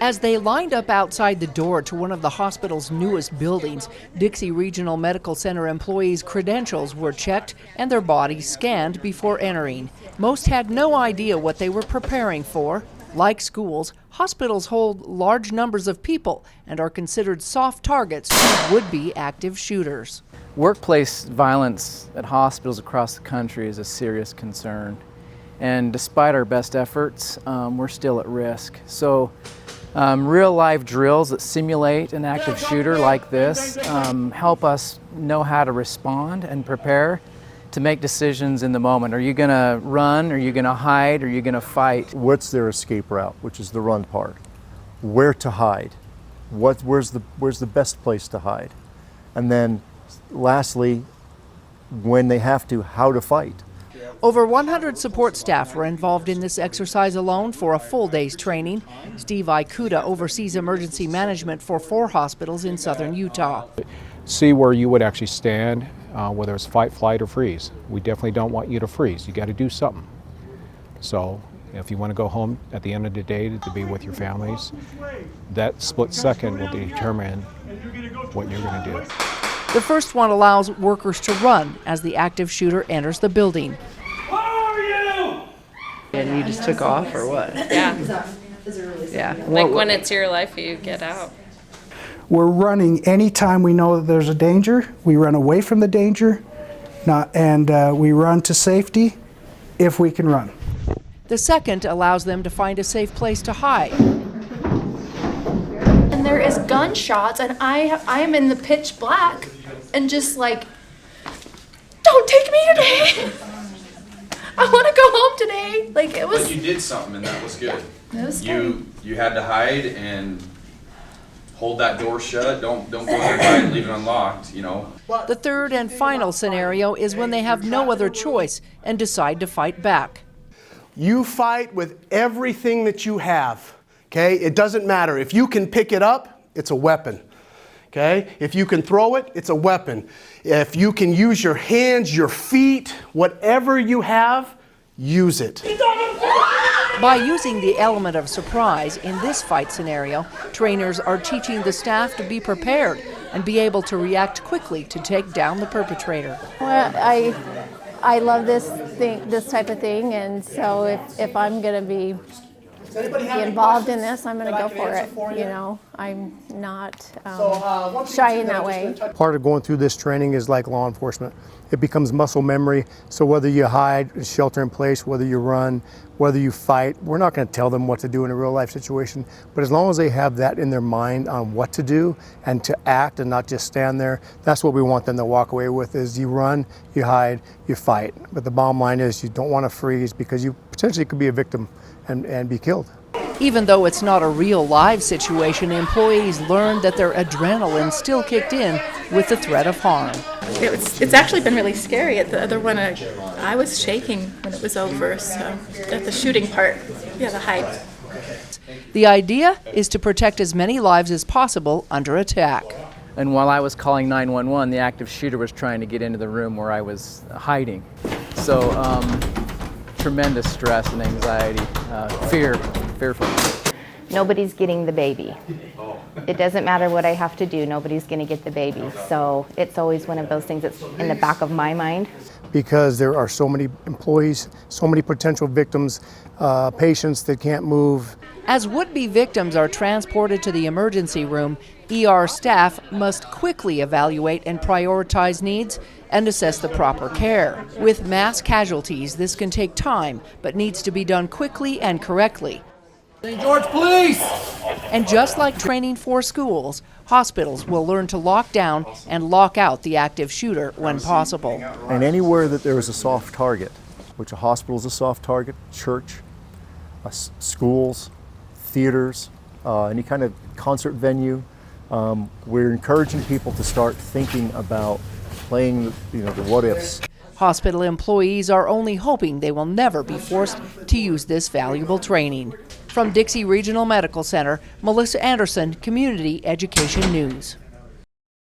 As they lined up outside the door to one of the hospital's newest buildings, Dixie Regional Medical Center employees' credentials were checked and their bodies scanned before entering. Most had no idea what they were preparing for. Like schools, hospitals hold large numbers of people and are considered soft targets for would-be active shooters. Workplace violence at hospitals across the country is a serious concern. And despite our best efforts, we're still at risk. So real life drills that simulate an active shooter like this help us know how to respond and prepare to make decisions in the moment. Are you going to run? Are you going to hide? Are you going to fight? What's their escape route, which is the run part? Where to hide? Where's the best place to hide? And then lastly, when they have to, how to fight. Over 100 support staff were involved in this exercise alone for a full day's training. Steve Ikuda oversees emergency management for 4 hospitals in southern Utah. See where you would actually stand, whether it's fight, flight, or freeze. We definitely don't want you to freeze. You got to do something. So if you want to go home at the end of the day to be with your families, that split second will determine what you're going to do. The first one allows workers to run as the active shooter enters the building. And you just took off, or what? Yeah. Yeah. Like when it's your life, you get out. We're running anytime we know that there's a danger. We run away from the danger, and we run to safety if we can run. The second allows them to find a safe place to hide. And there is gunshots, and I am in the pitch black, and just like, don't take me today. I want to go home today. Like it was. But you did something, and that was good. It was scary. You had to hide and hold that door shut. Don't go there and leave it unlocked. You know. The third and final scenario is when they have no other choice and decide to fight back. You fight with everything that you have. Okay, it doesn't matter if you can pick it up. It's a weapon. Okay, if you can throw it, it's a weapon. If you can use your hands, your feet, whatever you have, use it. By using the element of surprise in this fight scenario, trainers are teaching the staff to be prepared and be able to react quickly to take down the perpetrator. Well, I love this type of thing, and so if I'm going to be involved in this, I'm going to go for it. You know, I'm not shy in that way. Part of going through this training is like law enforcement. It becomes muscle memory. So whether you hide, shelter in place, whether you run, whether you fight, we're not going to tell them what to do in a real life situation. But as long as they have that in their mind on what to do and to act and not just stand there, that's what we want them to walk away with is you run, you hide, you fight. But the bottom line is you don't want to freeze because you potentially could be a victim and be killed. Even though it's not a real live situation, employees learned that their adrenaline still kicked in with the threat of harm. It's actually been really scary. At the other one, I was shaking when it was over. So at the shooting part, yeah, the hype. The idea is to protect as many lives as possible under attack. And while I was calling 911, the active shooter was trying to get into the room where I was hiding. So tremendous stress and anxiety, fearful. Nobody's getting the baby. It doesn't matter what I have to do, nobody's going to get the baby. So it's always one of those things that's in the back of my mind. Because there are so many employees, so many potential victims, patients that can't move. As would-be victims are transported to the emergency room, ER staff must quickly evaluate and prioritize needs and assess the proper care. With mass casualties, this can take time, but needs to be done quickly and correctly. St. George Police! And just like training for schools, hospitals will learn to lock down and lock out the active shooter when possible. And anywhere that there is a soft target, which a hospital is a soft target, church, schools, theaters, any kind of concert venue, we're encouraging people to start thinking about playing the what ifs. Hospital employees are only hoping they will never be forced to use this valuable training. From Dixie Regional Medical Center, Melissa Anderson, Community Education News.